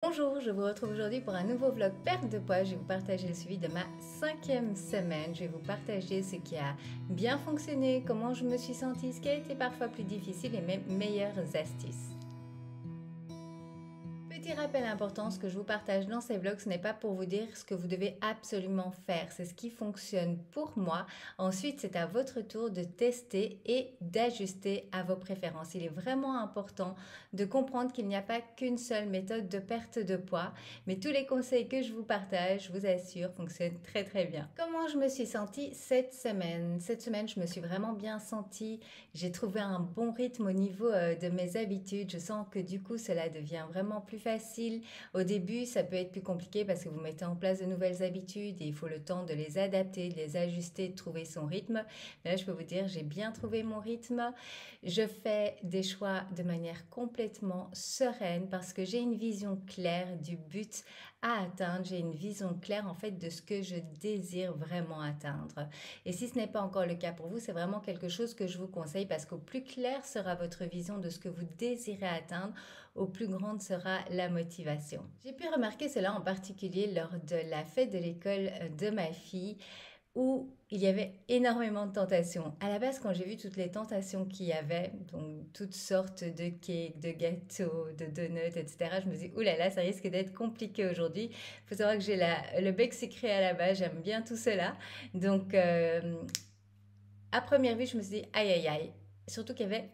Bonjour, je vous retrouve aujourd'hui pour un nouveau vlog perte de poids. Je vais vous partager le suivi de ma 5e semaine. Je vais vous partager ce qui a bien fonctionné, comment je me suis sentie, ce qui a été parfois plus difficile et mes meilleures astuces. Petit rappel important, ce que je vous partage dans ces vlogs, ce n'est pas pour vous dire ce que vous devez absolument faire, c'est ce qui fonctionne pour moi. Ensuite, c'est à votre tour de tester et d'ajuster à vos préférences. Il est vraiment important de comprendre qu'il n'y a pas qu'une seule méthode de perte de poids, mais tous les conseils que je vous partage, je vous assure, fonctionnent très très bien. Comment je me suis sentie cette semaine? Cette semaine, je me suis vraiment bien sentie. J'ai trouvé un bon rythme au niveau de mes habitudes. Je sens que du coup, cela devient vraiment plus facile. Au début, ça peut être plus compliqué parce que vous mettez en place de nouvelles habitudes et il faut le temps de les adapter, de les ajuster, de trouver son rythme. Mais là, je peux vous dire, j'ai bien trouvé mon rythme. Je fais des choix de manière complètement sereine parce que j'ai une vision claire du but à atteindre. J'ai une vision claire en fait de ce que je désire vraiment atteindre. Et si ce n'est pas encore le cas pour vous, c'est vraiment quelque chose que je vous conseille parce qu'au plus clair sera votre vision de ce que vous désirez atteindre, au plus grande sera la motivation. J'ai pu remarquer cela en particulier lors de la fête de l'école de ma fille où il y avait énormément de tentations. À la base, quand j'ai vu toutes les tentations qu'il y avait, donc toutes sortes de cakes, de gâteaux, de donuts, etc., je me dis, oulala, ça risque d'être compliqué aujourd'hui. Il faut savoir que j'ai le bec sucré à la base, j'aime bien tout cela. Donc, à première vue, je me suis dit, aïe, aïe, aïe. Surtout qu'il y avait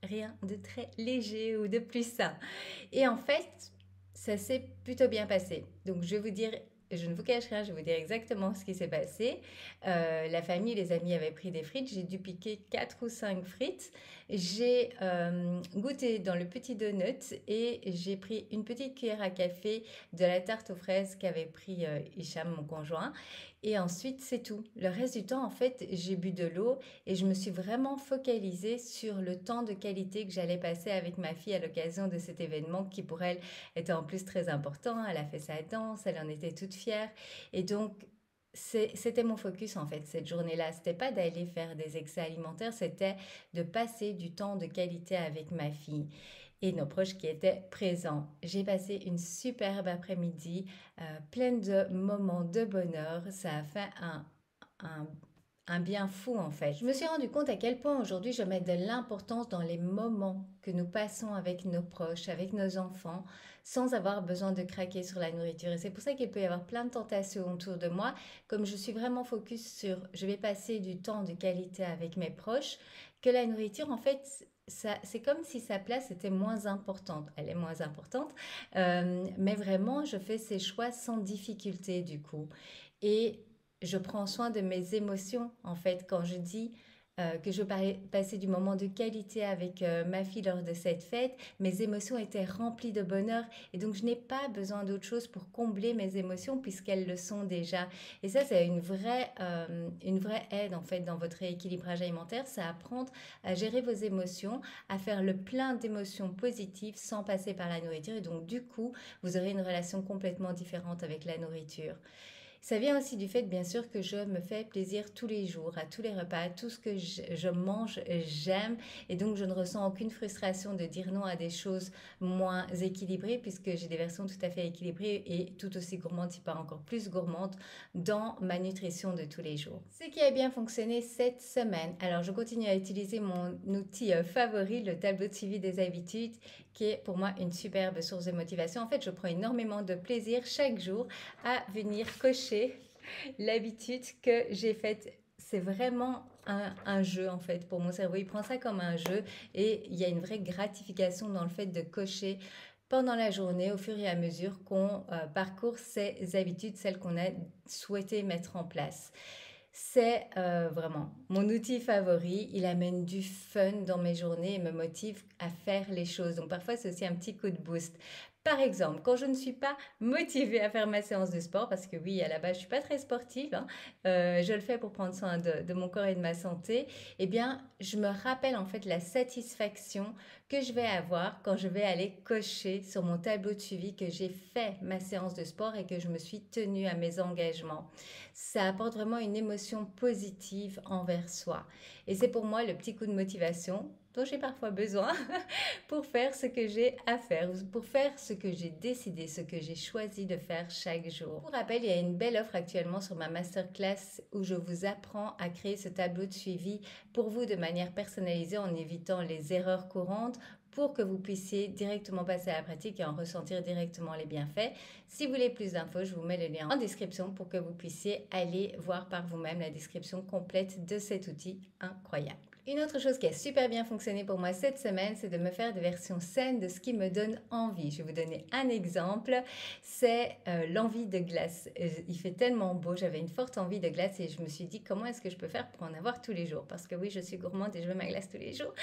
rien de très léger ou de plus sain. Et en fait, ça s'est plutôt bien passé. Donc, je vais vous dire, je ne vous cache rien, je vais vous dire exactement ce qui s'est passé. La famille, les amis avaient pris des frites. J'ai dû piquer 4 ou 5 frites. J'ai goûté dans le petit donut et j'ai pris une petite cuillère à café de la tarte aux fraises qu'avait pris Hicham, mon conjoint. Et ensuite, c'est tout. Le reste du temps, en fait, j'ai bu de l'eau et je me suis vraiment focalisée sur le temps de qualité que j'allais passer avec ma fille à l'occasion de cet événement qui pour elle était en plus très important. Elle a fait sa danse, elle en était toute fière. Et donc, c'était mon focus en fait cette journée-là. C'était pas d'aller faire des excès alimentaires, c'était de passer du temps de qualité avec ma fille et nos proches qui étaient présents. J'ai passé une superbe après-midi, pleine de moments de bonheur. Ça a fait un un bien fou en fait. Je me suis rendu compte à quel point aujourd'hui je mets de l'importance dans les moments que nous passons avec nos proches, avec nos enfants, sans avoir besoin de craquer sur la nourriture. Et c'est pour ça qu'il peut y avoir plein de tentations autour de moi. Comme je suis vraiment focus sur je vais passer du temps de qualité avec mes proches, que la nourriture en fait c'est comme si sa place était moins importante. Elle est moins importante, mais vraiment, je fais ces choix sans difficulté du coup. Et je prends soin de mes émotions, en fait, quand je dis que je passer du moment de qualité avec ma fille lors de cette fête, mes émotions étaient remplies de bonheur et donc je n'ai pas besoin d'autre chose pour combler mes émotions puisqu'elles le sont déjà. Et ça, c'est une vraie aide en fait dans votre rééquilibrage alimentaire, c'est apprendre à gérer vos émotions, à faire le plein d'émotions positives sans passer par la nourriture et donc du coup, vous aurez une relation complètement différente avec la nourriture. Ça vient aussi du fait, bien sûr, que je me fais plaisir tous les jours, à tous les repas, tout ce que je mange, j'aime. Et donc, je ne ressens aucune frustration de dire non à des choses moins équilibrées, puisque j'ai des versions tout à fait équilibrées et tout aussi gourmandes, si pas encore plus gourmandes, dans ma nutrition de tous les jours. Ce qui a bien fonctionné cette semaine. Alors, je continue à utiliser mon outil favori, le tableau de suivi des habitudes, qui est pour moi une superbe source de motivation. En fait, je prends énormément de plaisir chaque jour à venir cocher l'habitude que j'ai faite. C'est vraiment un jeu en fait pour mon cerveau. Il prend ça comme un jeu et il y a une vraie gratification dans le fait de cocher pendant la journée au fur et à mesure qu'on parcourt ces habitudes, celles qu'on a souhaité mettre en place. C'est vraiment mon outil favori. Il amène du fun dans mes journées et me motive à faire les choses. Donc parfois, c'est aussi un petit coup de boost. Par exemple, quand je ne suis pas motivée à faire ma séance de sport, parce que oui, à la base, je ne suis pas très sportive, hein, je le fais pour prendre soin de mon corps et de ma santé, eh bien, je me rappelle en fait la satisfaction que je vais avoir quand je vais aller cocher sur mon tableau de suivi que j'ai fait ma séance de sport et que je me suis tenue à mes engagements. Ça apporte vraiment une émotion positive envers soi. Et c'est pour moi le petit coup de motivation dont j'ai parfois besoin pour faire ce que j'ai à faire, pour faire ce que j'ai décidé, ce que j'ai choisi de faire chaque jour. Pour rappel, il y a une belle offre actuellement sur ma masterclass où je vous apprends à créer ce tableau de suivi pour vous de manière personnalisée en évitant les erreurs courantes pour que vous puissiez directement passer à la pratique et en ressentir directement les bienfaits. Si vous voulez plus d'infos, je vous mets le lien en description pour que vous puissiez aller voir par vous-même la description complète de cet outil incroyable. Une autre chose qui a super bien fonctionné pour moi cette semaine, c'est de me faire des versions saines de ce qui me donne envie. Je vais vous donner un exemple, c'est l'envie de glace. Il fait tellement beau, j'avais une forte envie de glace et je me suis dit comment est-ce que je peux faire pour en avoir tous les jours. Parce que oui, je suis gourmande et je veux ma glace tous les jours.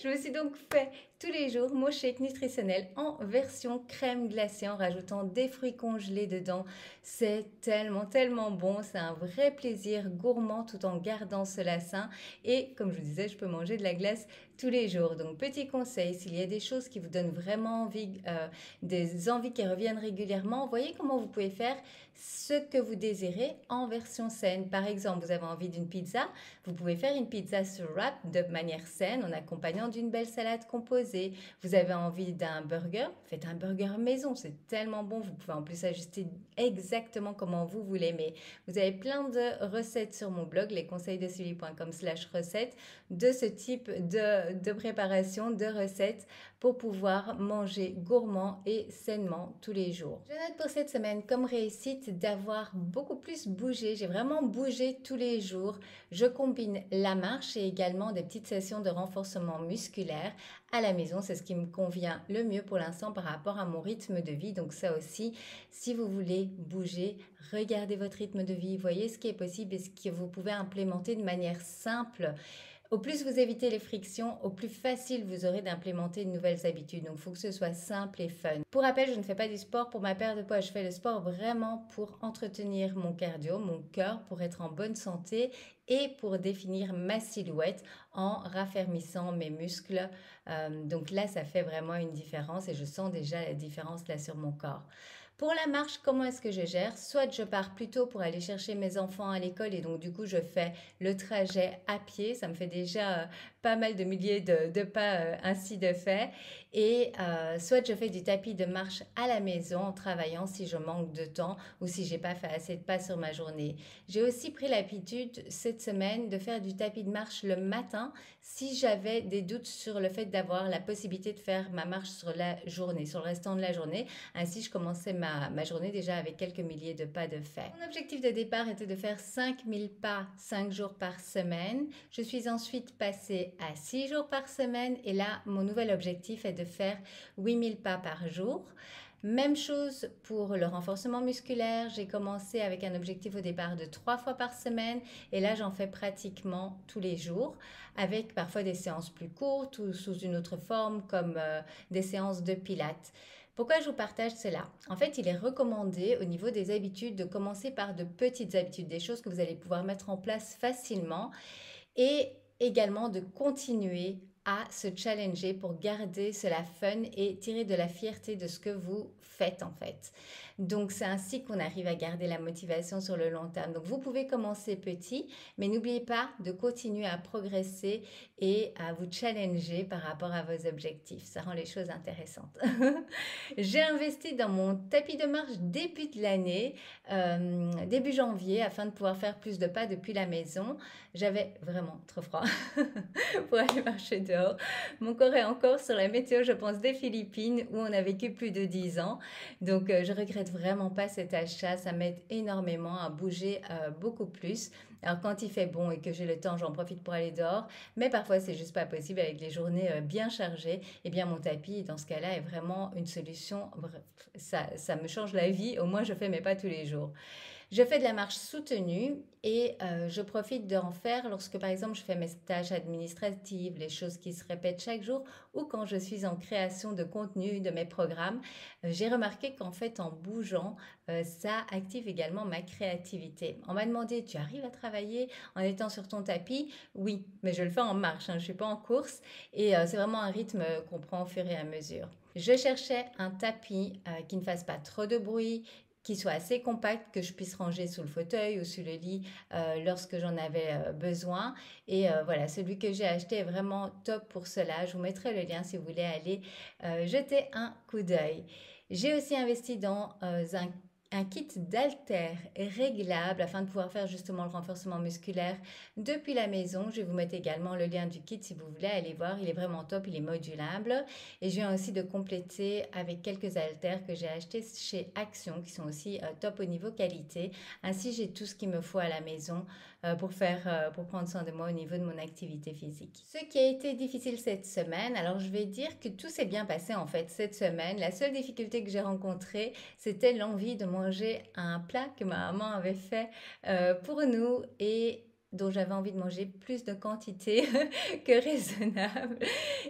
Je me suis donc fait tous les jours mon shake nutritionnel en version crème glacée en rajoutant des fruits congelés dedans. C'est tellement bon, c'est un vrai plaisir gourmand tout en gardant cela sain. Et comme je vous disais, je peux manger de la glace tous les jours. Donc petit conseil, s'il y a des choses qui vous donnent vraiment envie, des envies qui reviennent régulièrement, voyez comment vous pouvez faire ce que vous désirez en version saine. Par exemple, vous avez envie d'une pizza, vous pouvez faire une pizza sur wrap de manière saine en accompagnant d'une belle salade composée. Vous avez envie d'un burger, faites un burger maison, c'est tellement bon, vous pouvez en plus ajuster exactement comment vous voulez. Mais vous avez plein de recettes sur mon blog, lesconseilsdesuivi.com/recettes, de ce type de préparation, de recettes pour pouvoir manger gourmand et sainement tous les jours. Je note pour cette semaine comme réussite d'avoir beaucoup plus bougé. J'ai vraiment bougé tous les jours. Je combine la marche et également des petites sessions de renforcement musculaire à la maison. C'est ce qui me convient le mieux pour l'instant par rapport à mon rythme de vie. Donc ça aussi, si vous voulez bouger, regardez votre rythme de vie, voyez ce qui est possible et ce que vous pouvez implémenter de manière simple. Au plus vous évitez les frictions, au plus facile vous aurez d'implémenter de nouvelles habitudes. Donc, il faut que ce soit simple et fun. Pour rappel, je ne fais pas du sport pour ma perte de poids. Je fais le sport vraiment pour entretenir mon cardio, mon cœur, pour être en bonne santé et pour définir ma silhouette en raffermissant mes muscles. Donc là, ça fait vraiment une différence et je sens déjà la différence là sur mon corps. Pour la marche, comment est-ce que je gère? Soit je pars plus tôt pour aller chercher mes enfants à l'école et donc du coup je fais le trajet à pied. Ça me fait déjà pas mal de milliers de pas ainsi de fait. Et soit je fais du tapis de marche à la maison en travaillant si je manque de temps ou si j'ai pas fait assez de pas sur ma journée. J'ai aussi pris l'habitude cette semaine de faire du tapis de marche le matin si j'avais des doutes sur le fait d'avoir la possibilité de faire ma marche sur la journée, sur le restant de la journée. Ainsi, je commençais ma journée déjà avec quelques milliers de pas de fait. Mon objectif de départ était de faire 5000 pas 5 jours par semaine. Je suis ensuite passée à 6 jours par semaine et là, mon nouvel objectif est de faire 8000 pas par jour. Même chose pour le renforcement musculaire. J'ai commencé avec un objectif au départ de 3 fois par semaine et là j'en fais pratiquement tous les jours avec parfois des séances plus courtes ou sous une autre forme comme des séances de pilates. Pourquoi je vous partage cela? En fait, il est recommandé au niveau des habitudes de commencer par de petites habitudes, des choses que vous allez pouvoir mettre en place facilement et également de continuer à se challenger pour garder cela fun et tirer de la fierté de ce que vous faites en fait. Donc c'est ainsi qu'on arrive à garder la motivation sur le long terme. Donc vous pouvez commencer petit, mais n'oubliez pas de continuer à progresser et à vous challenger par rapport à vos objectifs. Ça rend les choses intéressantes. J'ai investi dans mon tapis de marche début de l'année, début janvier, afin de pouvoir faire plus de pas depuis la maison. J'avais vraiment trop froid pour aller marcher dehors. Mon corps est encore sur la météo, je pense, des Philippines où on a vécu plus de 10 ans. Donc, je regrette vraiment pas cet achat. Ça m'aide énormément à bouger beaucoup plus. Alors, quand il fait bon et que j'ai le temps, j'en profite pour aller dehors. Mais parfois, c'est juste pas possible avec les journées bien chargées. Eh bien, mon tapis, dans ce cas-là, est vraiment une solution. Ça me change la vie. Au moins, je fais mes pas tous les jours. Je fais de la marche soutenue et je profite d'en faire lorsque, par exemple, je fais mes tâches administratives, les choses qui se répètent chaque jour, ou quand je suis en création de contenu de mes programmes. J'ai remarqué qu'en fait, en bougeant, ça active également ma créativité. On m'a demandé, tu arrives à travailler en étant sur ton tapis? Oui, mais je le fais en marche, hein, je ne suis pas en course et c'est vraiment un rythme qu'on prend au fur et à mesure. Je cherchais un tapis qui ne fasse pas trop de bruit, qui soit assez compact, que je puisse ranger sous le fauteuil ou sous le lit lorsque j'en avais besoin. Et voilà, celui que j'ai acheté est vraiment top pour cela. Je vous mettrai le lien si vous voulez aller jeter un coup d'œil. J'ai aussi investi dans un kit d'haltères réglables afin de pouvoir faire justement le renforcement musculaire depuis la maison. Je vais vous mettre également le lien du kit si vous voulez aller voir. Il est vraiment top, il est modulable. Et je viens aussi de compléter avec quelques haltères que j'ai achetés chez Action qui sont aussi top au niveau qualité. Ainsi, j'ai tout ce qu'il me faut à la maison pour prendre soin de moi au niveau de mon activité physique. Ce qui a été difficile cette semaine, alors je vais dire que tout s'est bien passé en fait cette semaine. La seule difficulté que j'ai rencontrée, c'était l'envie de manger un plat que ma maman avait fait pour nous et dont j'avais envie de manger plus de quantité que raisonnable.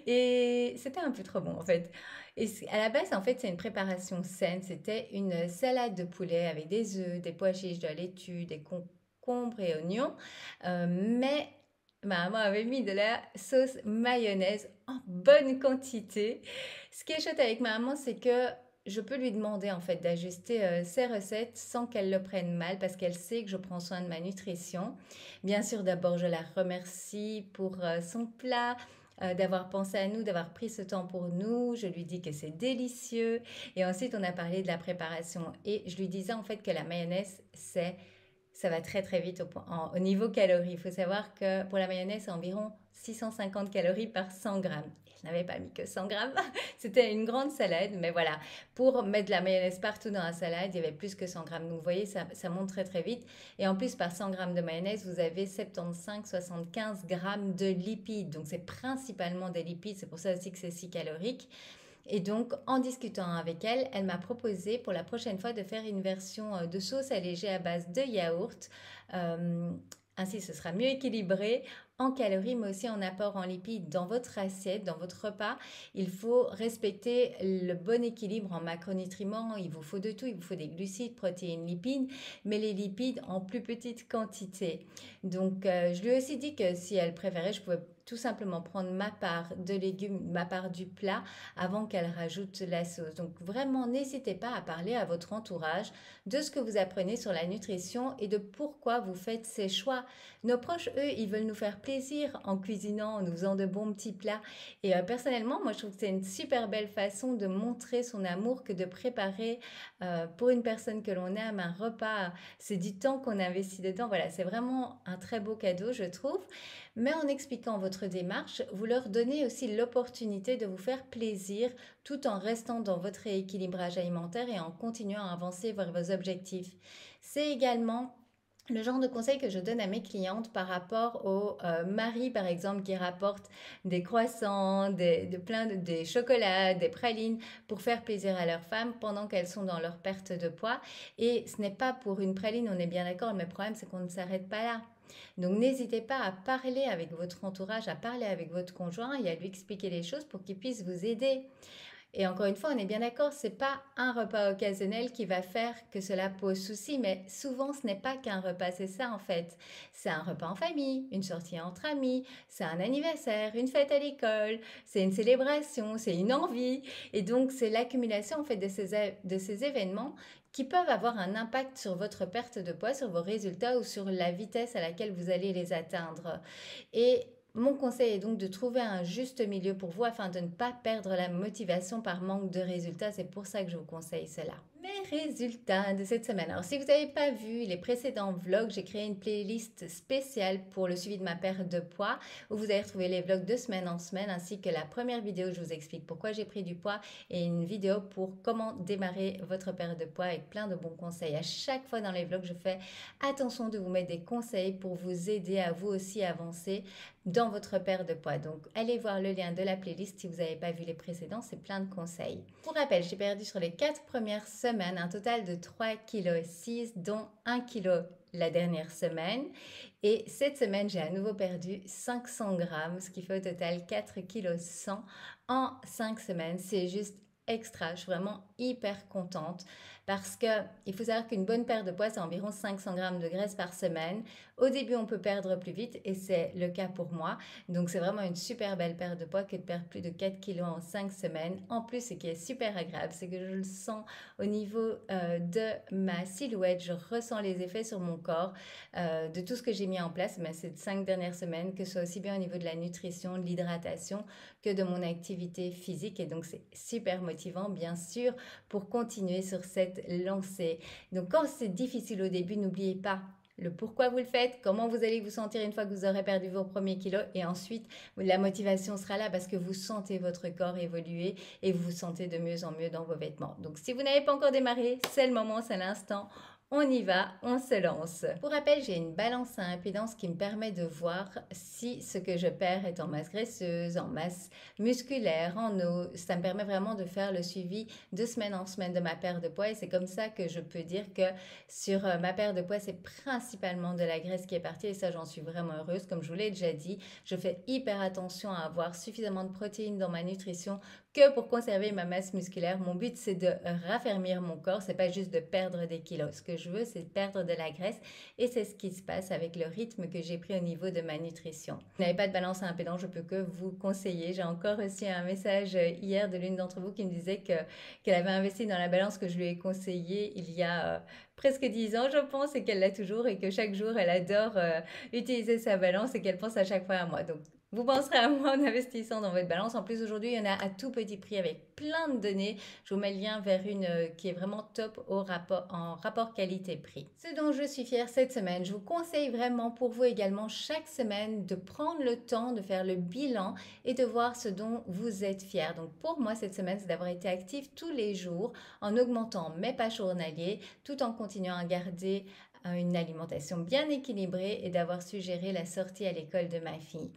Et c'était un peu trop bon en fait. Et à la base, en fait, c'est une préparation saine. C'était une salade de poulet avec des œufs, des pois chiches, de la laitue, des concombres et oignons. Mais ma maman avait mis de la sauce mayonnaise en bonne quantité. Ce qui est chouette avec ma maman, c'est que je peux lui demander en fait d'ajuster ses recettes sans qu'elle le prenne mal parce qu'elle sait que je prends soin de ma nutrition. Bien sûr, d'abord, je la remercie pour son plat, d'avoir pensé à nous, d'avoir pris ce temps pour nous. Je lui dis que c'est délicieux. Et ensuite, on a parlé de la préparation. Et je lui disais en fait que la mayonnaise, ça va très très vite au niveau calories. Il faut savoir que pour la mayonnaise, c'est environ 650 calories par 100 grammes. Je n'avais pas mis que 100 grammes. C'était une grande salade, mais voilà. Pour mettre de la mayonnaise partout dans la salade, il y avait plus que 100 grammes. Donc vous voyez, ça monte très très vite. Et en plus, par 100 grammes de mayonnaise, vous avez 75-75 grammes de lipides. Donc c'est principalement des lipides. C'est pour ça aussi que c'est si calorique. Et donc, en discutant avec elle, elle m'a proposé pour la prochaine fois de faire une version de sauce allégée à base de yaourt. Euh, Ainsi, ce sera mieux équilibré en calories, mais aussi en apport en lipides dans votre assiette, dans votre repas. Il faut respecter le bon équilibre en macronutriments. Il vous faut de tout. Il vous faut des glucides, protéines, lipides, mais les lipides en plus petite quantité. Donc, je lui ai aussi dit que si elle préférait, je pouvais tout simplement prendre ma part de légumes, ma part du plat avant qu'elle rajoute la sauce. Donc vraiment, n'hésitez pas à parler à votre entourage de ce que vous apprenez sur la nutrition et de pourquoi vous faites ces choix. Nos proches, eux, ils veulent nous faire plaisir en cuisinant, en nous faisant de bons petits plats. Et personnellement, moi, je trouve que c'est une super belle façon de montrer son amour que de préparer pour une personne que l'on aime un repas. C'est du temps qu'on investit dedans. Voilà, c'est vraiment un très beau cadeau, je trouve. Mais en expliquant votre démarche, vous leur donnez aussi l'opportunité de vous faire plaisir tout en restant dans votre rééquilibrage alimentaire et en continuant à avancer vers vos objectifs. C'est également le genre de conseil que je donne à mes clientes par rapport aux maris, par exemple, qui rapportent des croissants, des chocolats, des pralines pour faire plaisir à leurs femmes pendant qu'elles sont dans leur perte de poids. Et ce n'est pas pour une praline, on est bien d'accord, mais le problème, c'est qu'on ne s'arrête pas là. Donc, n'hésitez pas à parler avec votre entourage, à parler avec votre conjoint et à lui expliquer les choses pour qu'il puisse vous aider. Et encore une fois, on est bien d'accord, c'est pas un repas occasionnel qui va faire que cela pose souci, mais souvent ce n'est pas qu'un repas, c'est ça en fait. C'est un repas en famille, une sortie entre amis, c'est un anniversaire, une fête à l'école, c'est une célébration, c'est une envie. Et donc c'est l'accumulation en fait de ces événements qui peuvent avoir un impact sur votre perte de poids, sur vos résultats ou sur la vitesse à laquelle vous allez les atteindre. Et mon conseil est donc de trouver un juste milieu pour vous afin de ne pas perdre la motivation par manque de résultats. C'est pour ça que je vous conseille cela. Mes résultats de cette semaine. Alors si vous n'avez pas vu les précédents vlogs, j'ai créé une playlist spéciale pour le suivi de ma perte de poids où vous allez retrouver les vlogs de semaine en semaine ainsi que la première vidéo où je vous explique pourquoi j'ai pris du poids et une vidéo pour comment démarrer votre perte de poids avec plein de bons conseils. À chaque fois dans les vlogs, je fais attention de vous mettre des conseils pour vous aider à vous aussi avancer dans votre perte de poids. Donc, allez voir le lien de la playlist si vous n'avez pas vu les précédents, c'est plein de conseils. Pour rappel, j'ai perdu sur les 4 premières semaines un total de 3,6 kg, dont 1 kg la dernière semaine. Et cette semaine, j'ai à nouveau perdu 500 grammes, ce qui fait au total 4,1 kg en 5 semaines. C'est juste extra, je suis vraiment hyper contente parce que il faut savoir qu'une bonne perte de poids, c'est environ 500 grammes de graisse par semaine. Au début, on peut perdre plus vite et c'est le cas pour moi. Donc, c'est vraiment une super belle perte de poids que de perdre plus de 4 kilos en 5 semaines. En plus, ce qui est super agréable, c'est que je le sens au niveau de ma silhouette. Je ressens les effets sur mon corps de tout ce que j'ai mis en place ces 5 dernières semaines, que ce soit aussi bien au niveau de la nutrition, de l'hydratation, que de mon activité physique. Et donc, c'est super motivant, bien sûr, pour continuer sur cette lancée. Donc, quand c'est difficile au début, n'oubliez pas le pourquoi vous le faites, comment vous allez vous sentir une fois que vous aurez perdu vos premiers kilos et ensuite la motivation sera là parce que vous sentez votre corps évoluer et vous vous sentez de mieux en mieux dans vos vêtements. Donc si vous n'avez pas encore démarré, c'est le moment, c'est l'instant. On y va, on se lance. Pour rappel, j'ai une balance à impédance qui me permet de voir si ce que je perds est en masse graisseuse, en masse musculaire, en eau. Ça me permet vraiment de faire le suivi de semaine en semaine de ma perte de poids et c'est comme ça que je peux dire que sur ma perte de poids, c'est principalement de la graisse qui est partie et ça, j'en suis vraiment heureuse. Comme je vous l'ai déjà dit, je fais hyper attention à avoir suffisamment de protéines dans ma nutrition que pour conserver ma masse musculaire. Mon but, c'est de raffermir mon corps, c'est pas juste de perdre des kilos. Ce que je veux, c'est perdre de la graisse et c'est ce qui se passe avec le rythme que j'ai pris au niveau de ma nutrition. Si vous n'avez pas de balance à impédance, je peux que vous conseiller. J'ai encore reçu un message hier de l'une d'entre vous qui me disait qu'elle avait investi dans la balance que je lui ai conseillée il y a presque 10 ans, je pense, et qu'elle l'a toujours et que chaque jour, elle adore utiliser sa balance et qu'elle pense à chaque fois à moi. Donc, vous penserez à moi en investissant dans votre balance. En plus, aujourd'hui, il y en a à tout petit prix avec plein de données. Je vous mets le lien vers une qui est vraiment top en rapport qualité-prix. Ce dont je suis fière cette semaine, je vous conseille vraiment pour vous également chaque semaine de prendre le temps de faire le bilan et de voir ce dont vous êtes fier. Donc pour moi, cette semaine, c'est d'avoir été active tous les jours en augmentant mes pas journaliers tout en continuant à garder une alimentation bien équilibrée et d'avoir su gérer la sortie à l'école de ma fille.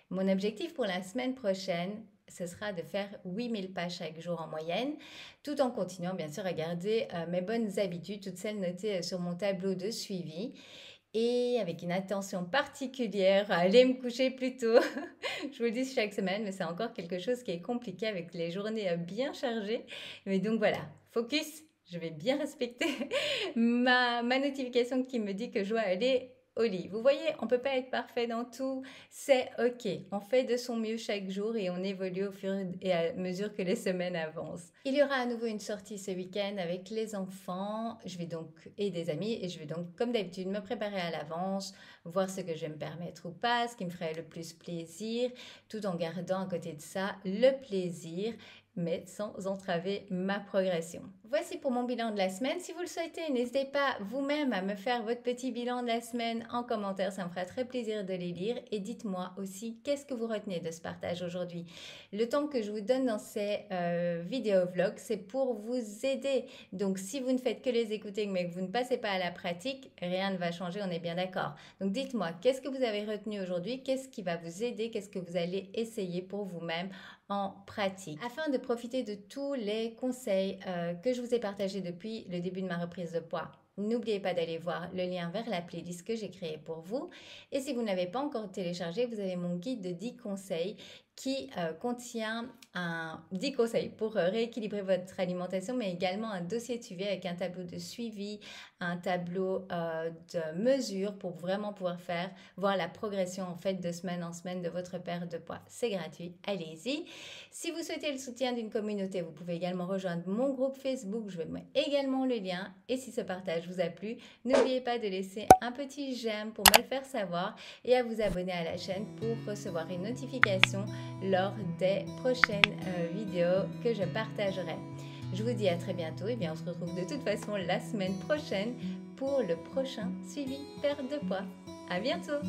Mon objectif pour la semaine prochaine, ce sera de faire 8000 pas chaque jour en moyenne, tout en continuant bien sûr à garder mes bonnes habitudes, toutes celles notées sur mon tableau de suivi. Et avec une attention particulière à aller me coucher plus tôt. Je vous le dis chaque semaine, mais c'est encore quelque chose qui est compliqué avec les journées bien chargées. Mais donc voilà, focus, je vais bien respecter ma notification qui me dit que je dois aller au lit. Vous voyez, on ne peut pas être parfait dans tout, c'est ok. On fait de son mieux chaque jour et on évolue au fur et à mesure que les semaines avancent. Il y aura à nouveau une sortie ce week-end avec les enfants et des amis et je vais donc comme d'habitude me préparer à l'avance, voir ce que je vais me permettre ou pas, ce qui me ferait le plus plaisir, tout en gardant à côté de ça le plaisir mais sans entraver ma progression. Voici pour mon bilan de la semaine. Si vous le souhaitez, n'hésitez pas vous-même à me faire votre petit bilan de la semaine en commentaire. Ça me fera très plaisir de les lire. Et dites-moi aussi, qu'est-ce que vous retenez de ce partage aujourd'hui? Le temps que je vous donne dans ces vidéos vlogs, c'est pour vous aider. Donc, si vous ne faites que les écouter, mais que vous ne passez pas à la pratique, rien ne va changer, on est bien d'accord. Donc, dites-moi, qu'est-ce que vous avez retenu aujourd'hui? Qu'est-ce qui va vous aider? Qu'est-ce que vous allez essayer pour vous-même en pratique? Afin de profiter de tous les conseils que je vous ai partagés depuis le début de ma reprise de poids, n'oubliez pas d'aller voir le lien vers la playlist que j'ai créée pour vous. Et si vous n'avez pas encore téléchargé, vous avez mon guide de 10 conseils qui contient 10 conseils pour rééquilibrer votre alimentation, mais également un dossier de suivi avec un tableau de suivi, un tableau de mesure pour vraiment pouvoir voir la progression en fait de semaine en semaine de votre perte de poids. C'est gratuit, allez-y. Si vous souhaitez le soutien d'une communauté, vous pouvez également rejoindre mon groupe Facebook, je vais mettre également le lien. Et si ce partage vous a plu, n'oubliez pas de laisser un petit j'aime pour me le faire savoir et à vous abonner à la chaîne pour recevoir une notification lors des prochaines vidéos que je partagerai. Je vous dis à très bientôt et bien on se retrouve de toute façon la semaine prochaine pour le prochain suivi perte de poids. À bientôt!